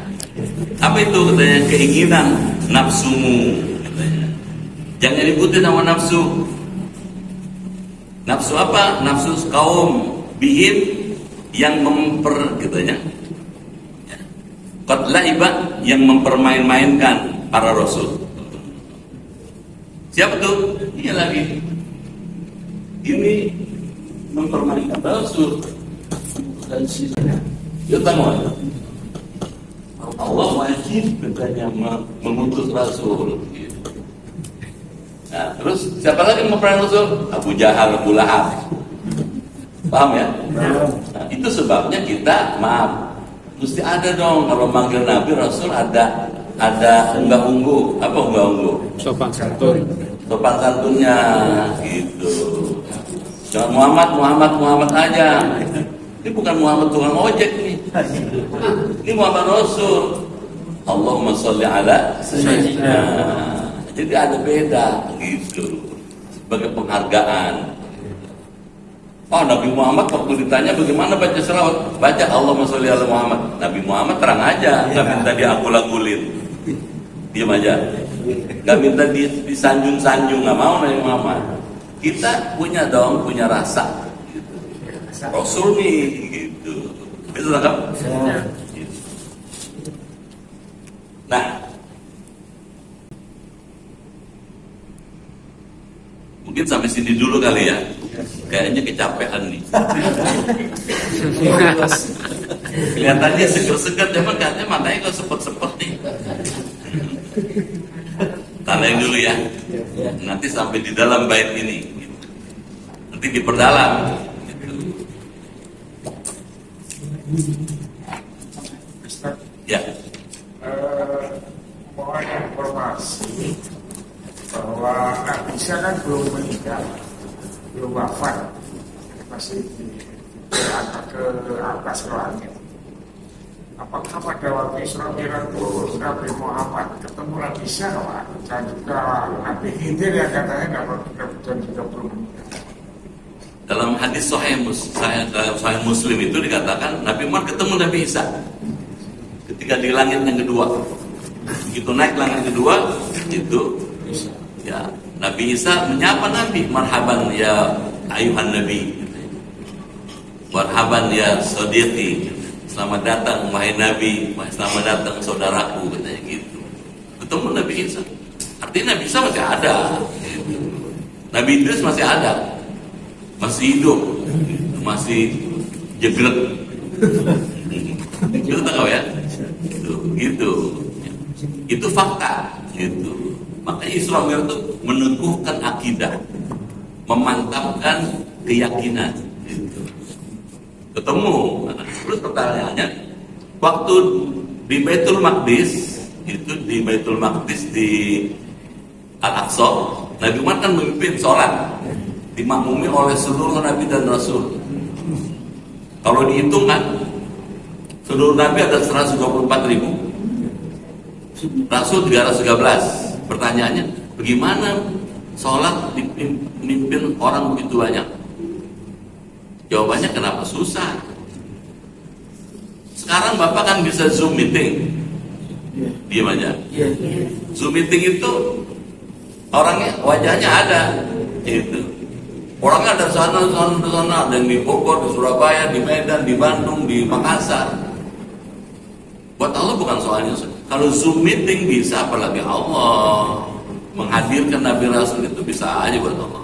Apa itu katanya? Keinginan nafsumu katanya. Jangan ikutin sama nafsu. Nafsu apa? Nafsu kaum bihim yang katanya. Qad laiba yang mempermain-mainkan para rasul. Siapa tuh? Iya lagi. Ini mempermainkan rasul. Dan sisanya. Ya tahu. Allah wajib katanya mengutus rasul. Nah, terus siapa lagi yang mempermainkan rasul? Abu Jahal, Abu Lahab. Paham ya? Nah, itu sebabnya kita mesti ada dong kalau manggil Nabi Rasul ada unggah ungguh. Apa unggah ungguh? Sopan santunnya gitu. Jangan Muhammad aja. Ini bukan Muhammad tukang ojek nih. Ini Muhammad Rasul. Allahumma sholli ala sayyidina. Jadi ada beda gitu. Sebagai penghargaan. Oh, Nabi Muhammad waktu ditanya bagaimana baca selawat, baca Allahumma sholli ala Muhammad. Nabi Muhammad terang aja, nggak minta diakul-akulin, diam aja, nggak minta disanjung-sanjung, nggak mau Nabi Muhammad. Kita punya rasa, gitu. Rasul nih, gitu. Bisa kan? Gitu. Nah, mungkin sampai sini dulu kali ya. Kayaknya kecapean nih. Kelihatannya seger-seger, cuman katanya matanya kok sepet-sepet nih. Tanahin dulu ya. Nanti sampai di dalam bait ini. Nanti diperdalam. Ya. Mohon informasi bahwa Nabi Isa kan belum meninggal, belum wafat, masih diangkat ke atas langit. Apakah pada waktu Isra Mi'raj itu Nabi Muhammad ketemu Nabi Isa dan juga Nabi Khidir yang katanya dan juga belum meninggal? Dalam hadis Sahih Muslim itu dikatakan Nabi Muhammad ketemu Nabi Isa ketika di langit yang kedua. Begitu naik langit kedua itu ya Nabi Isa menyapa Nabi, marhaban ya ayuhan Nabi, marhaban ya sadiqi, selamat datang wahai Nabi, selamat datang saudaraku, katanya gitu. Ketemu Nabi Isa, artinya Nabi Isa masih ada, Nabi Idris masih ada, masih hidup, masih jegrek. Kita tahu ya, gitu. Itu fakta, gitu. Makanya Isra Mi'raj itu meneguhkan akidah, memantapkan keyakinan. Gitu. ketemu. Terus pertanyaannya, waktu di Baitul Maqdis, itu di Baitul Maqdis di Al-Aqsa, Nabi Muhammad kan memimpin sholat, dimakmumi oleh seluruh Nabi dan Rasul. Kalau dihitung kan, seluruh Nabi ada 124.000, Rasul 313. Pertanyaannya, bagaimana sholat dipimpin orang begitu banyak? Jawabannya kenapa susah? Sekarang Bapak kan bisa Zoom meeting. Diam aja. Zoom meeting itu orangnya, wajahnya ada. Itu. Orangnya ada sana, ada yang di Bogor, di Surabaya, di Medan, di Bandung, di Makassar. Buat Allah bukan soalnya. Kalau Zoom meeting bisa, apalagi Allah menghadirkan Nabi Rasul itu bisa aja buat Allah.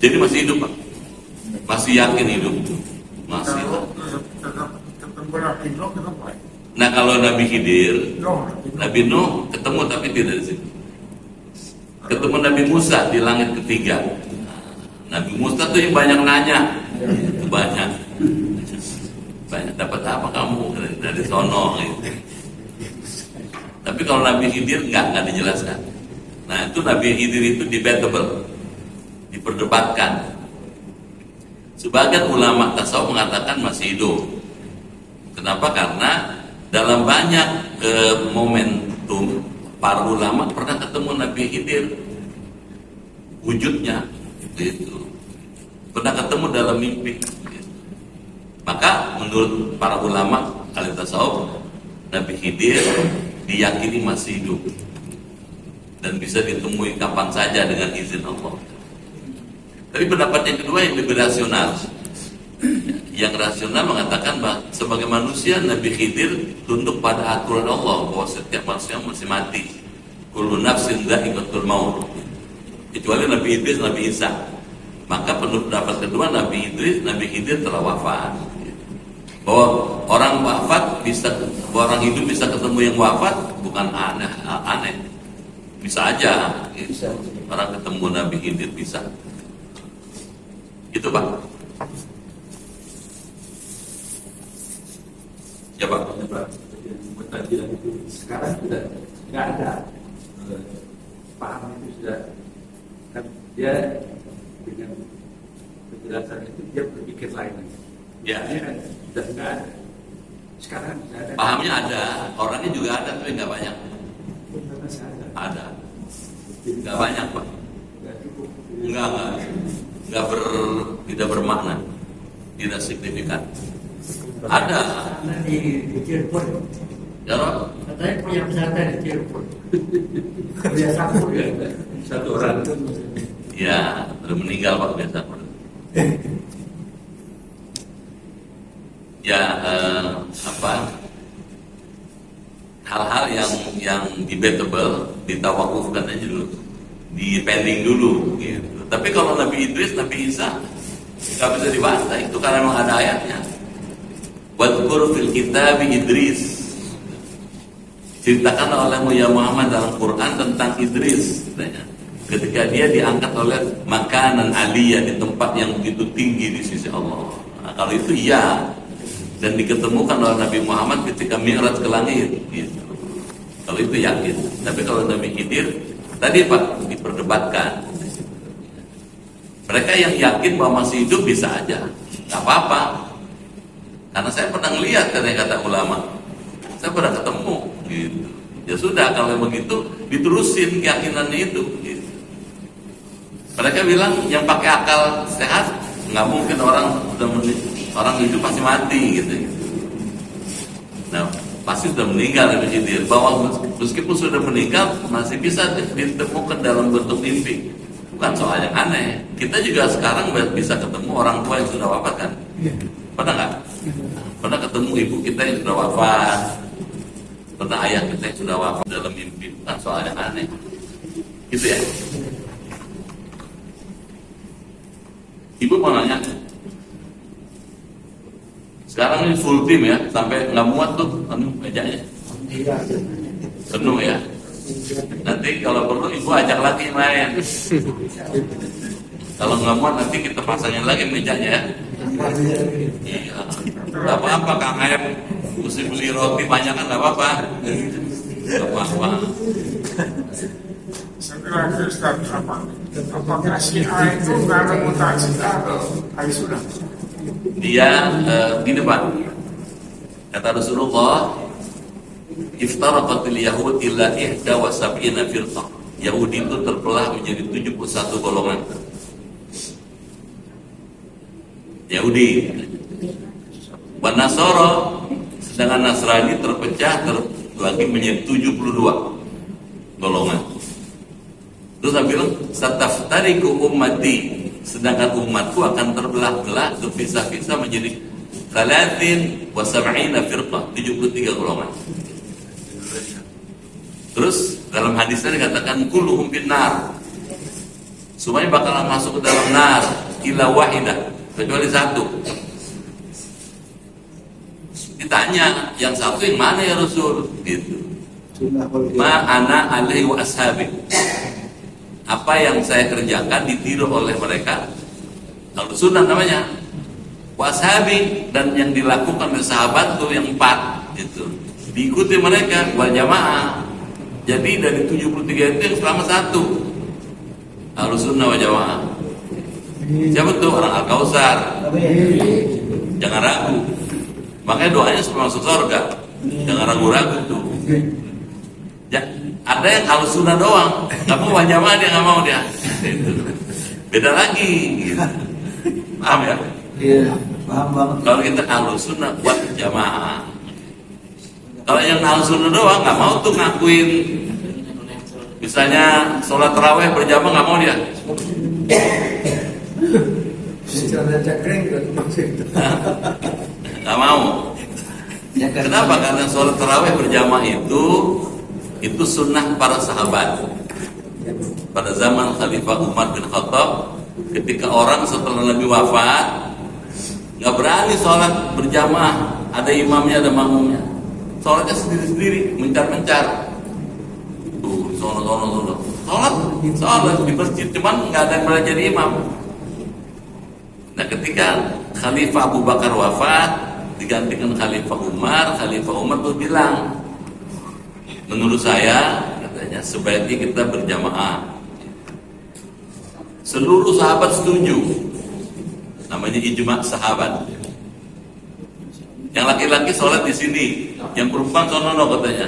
Jadi masih hidup, Pak? Masih yakin hidup? Masih. Ketemu Nabi Nuh, ketemu. Nah kalau Nabi Khidir, Nabi Nuh ketemu tapi tidak di situ. Ketemu Nabi Musa di langit ketiga. Nabi Musa tuh yang banyak nanya, itu banyak dapat apa kamu dari sono gitu. Tapi kalau Nabi Khidir nggak dijelaskan. Nah itu Nabi Khidir itu debatable, diperdebatkan. Sebagian ulama tasawuf mengatakan masih hidup. Kenapa? Karena dalam banyak momentum para ulama pernah ketemu Nabi Khidir wujudnya gitu. Pernah ketemu dalam mimpi gitu. Maka menurut para ulama ahli tasawuf, Nabi Khidir diyakini masih hidup dan bisa ditemui kapan saja dengan izin Allah. Tapi pendapat yang kedua yang lebih rasional. Yang rasional mengatakan bahwa sebagai manusia Nabi Khidir tunduk pada aturan Allah bahwa setiap manusia mesti mati. Kullu nafsin dha'iqatul maut. Kecuali Nabi Idris, Nabi Isa. Maka pendapat kedua Nabi Khidir telah wafat. Bahwa orang orang hidup bisa ketemu yang wafat bukan aneh. Bisa aja. Gitu. Orang ketemu Nabi Khidir bisa. Itu Pak. Ya Pak. Sekarang sudah nggak ada paham itu sudah kan dia dengan penjelasan itu dia berpikir lain. Ya. Dia kan sudah nggak ada. Sekarang sudah ada. Pahamnya ada, orangnya juga ada tapi nggak banyak. Masih ada. Ada. Nggak banyak Pak. Nggak cukup. Tidak bermakna, tidak signifikan. Ada. Di Cirebon. Ya Rob? Katanya punya pesantren di Cirebon. Punya satu orang. Ya, sudah meninggal Pak biasa. Ya, hal-hal yang debatable ditawakufkan aja dulu, di pending dulu gitu. Tapi kalau Nabi Idris, Nabi Isa nggak bisa dibantah, itu karena memang ada ayatnya. Wadhkur fil kitab Idris, ceritakan olehmu ya Muhammad dalam Quran tentang Idris, ketika dia diangkat oleh makanan aliyah di tempat yang begitu tinggi di sisi Allah. Nah, kalau itu ya, dan diketemukan oleh Nabi Muhammad ketika Mi'raj ke langit gitu. Kalau itu yakin. Tapi kalau Nabi Khidir tadi Pak diperdebatkan. Mereka yang yakin bahwa masih hidup bisa aja, nggak apa-apa. Karena saya pernah lihat kata ulama, saya pernah ketemu gitu. Ya sudah, kalau begitu diterusin keyakinannya itu gitu. Mereka bilang yang pakai akal sehat nggak mungkin orang hidup pasti mati gitu. Nah, pasti sudah meninggal Nabi Khidir. Bahwa meskipun sudah meninggal masih bisa ditemukan dalam bentuk mimpi. Bukan soal yang aneh. Kita juga sekarang bisa ketemu orang tua yang sudah wafat kan? Pernah nggak? Pernah ketemu ibu kita yang sudah wafat, pernah ayah kita yang sudah wafat dalam mimpi. Bukan soal yang aneh. Gitu ya. Ibu mau nanya. Sekarang ini full tim ya, sampai nggak muat tuh mejanya. Penuh ya. Nanti kalau perlu ibu ajak lagi main. Kalau nggak muat nanti kita pasangin lagi mejanya ya. Iya. Gak apa-apa Kang Aep, mesti beli roti banyak kan gak apa-apa. Gak apa-apa. Setelah itu Ustaz, apakah Syiah itu karena Mu'tazilah atau ahli sunnah? Dia gini Pak, kata Rasulullah, iftaraqatil yahud illa ihda wa sab'ina firqah. Yahudi itu terbelah menjadi 71 golongan. Yahudi. Wa Nasara, sedangkan Nasrani terpecah terbagi menjadi 72 golongan. Terus saya bilang, sataftariku ummati, sedangkan umatku akan terbelah-belah, terpisah-pisah menjadi 30 wa sab'ina firqah, 73 golongan. Terus dalam hadisnya dikatakan kulluhum finnar, semuanya bakalan masuk ke dalam nar illa wahidah, kecuali satu. Ditanya, yang satu yang mana ya Rasul? Gitu. Ma ana alaihi wa ashabi. Apa yang saya kerjakan ditiru oleh mereka, Ahlus Sunnah namanya. Wa ashabi, dan yang dilakukan oleh sahabat tuh yang 4 gitu. Diikuti mereka wal jamaah. Jadi dari 73 itu yang selama satu, Ahlus Sunnah wal Jamaah. Siapa tuh? Orang Al-Kausar. Jangan ragu. Makanya doanya supaya masuk surga. Jangan ragu-ragu tuh. Ya, ada yang Ahlus Sunnah doang, nggak mau wal Jamaah, dia nggak mau dia. Beda lagi. Gitu. Paham ya? Iya, paham banget. Kalau kita Ahlus Sunnah wal Jamaah. Kalau yang Ahlus Sunnah doang nggak mau tuh ngakuin, misalnya sholat tarawih berjamaah nggak mau dia. Nggak mau. Kenapa? Karena sholat tarawih berjamaah itu sunnah para sahabat. Pada zaman Khalifah Umar bin Khattab, ketika orang setelah Nabi wafat nggak berani sholat berjamaah, ada imamnya, ada makmumnya. Sholatnya sendiri-sendiri, mencar-mencar. Tuh, sholat di masjid, cuman nggak ada yang boleh jadi imam. Nah, ketika Khalifah Abu Bakar wafat, digantikan Khalifah Umar tuh bilang, menurut saya, katanya, sebaiknya kita berjamaah. Seluruh sahabat setuju, namanya ijma' sahabat. Yang laki-laki sholat di sini, yang perempuan sono katanya,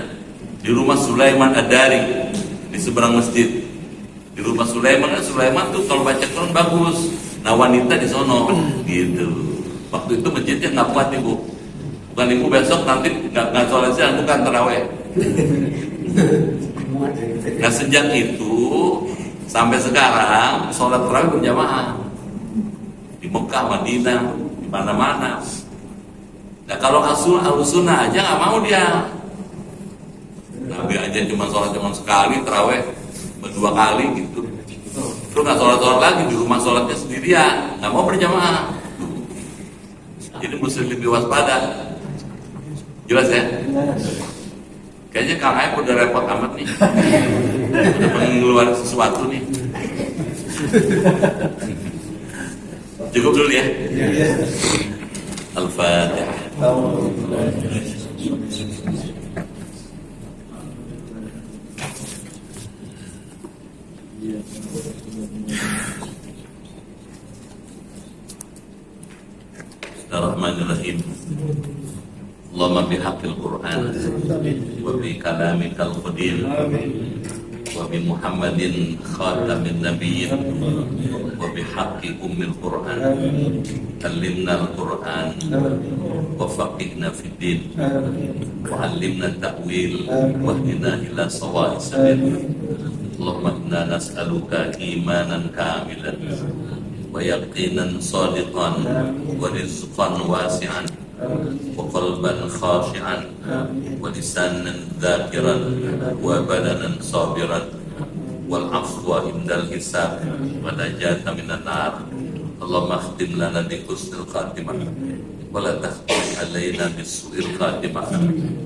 di rumah Sulaiman Ad-Dari, di seberang masjid. Di rumah Sulaiman tuh kalau baca Quran bagus. Nah, wanita di sono, gitu. Waktu itu masjidnya nggak kuat ibu. Bukan ibu besok nanti nggak sholat siang, bukan taraweh. Nah, sejak itu sampai sekarang sholat taraweh berjamaah di Mekah, Madinah, di mana-mana. Nah, kalau Ahlus Sunnah aja nggak mau dia. Nabi aja cuma sholat sekali, taraweh 2 kali gitu. Terus nggak sholat lagi di rumah, sholatnya sendirian, nggak mau berjamaah. Jadi mesti lebih waspada. Jelas ya? Kayaknya Kang Aep udah repot amat nih. Udah pengen ngeluarin sesuatu nih. Cukup dulu ya. Al-Fatihah. Bismillahirrahmanirrahim. Allahumma bihaqqil Qur'an wa bi kalamikal qadim wa bi Muhammadin khatamin nabiyyin wa bi haqqi ummil Qur'an allimna al-Qur'an wa faqihna fid din wa 'allimna at-ta'wil wa hdina ila sawa'is sabil. Allahumma inna nas'aluka imanan kamilan wa yaqinan sadiqan wa rizqan wasi'an wa qalban khashi'an wa lisanan dhakiran wa badanan sabiran wal afwa indal hisab wa najata minan nar. Allahumma khtim lana bi husnil khatimah wa la tahtim alaina bis su'il khatimah.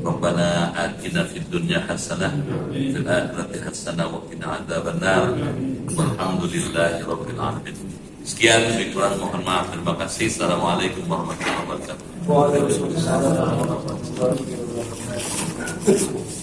Rabbana atina fid dunya hasanah fil akhirati hasanah wa qina adzabannar. Walhamdulillahi rabbil alamin. Sekian, lebih kurang mohon maaf. Terima kasih. Assalamualaikum warahmatullahi wabarakatuh. Waalaikumsalam warahmatullahi wabarakatuh.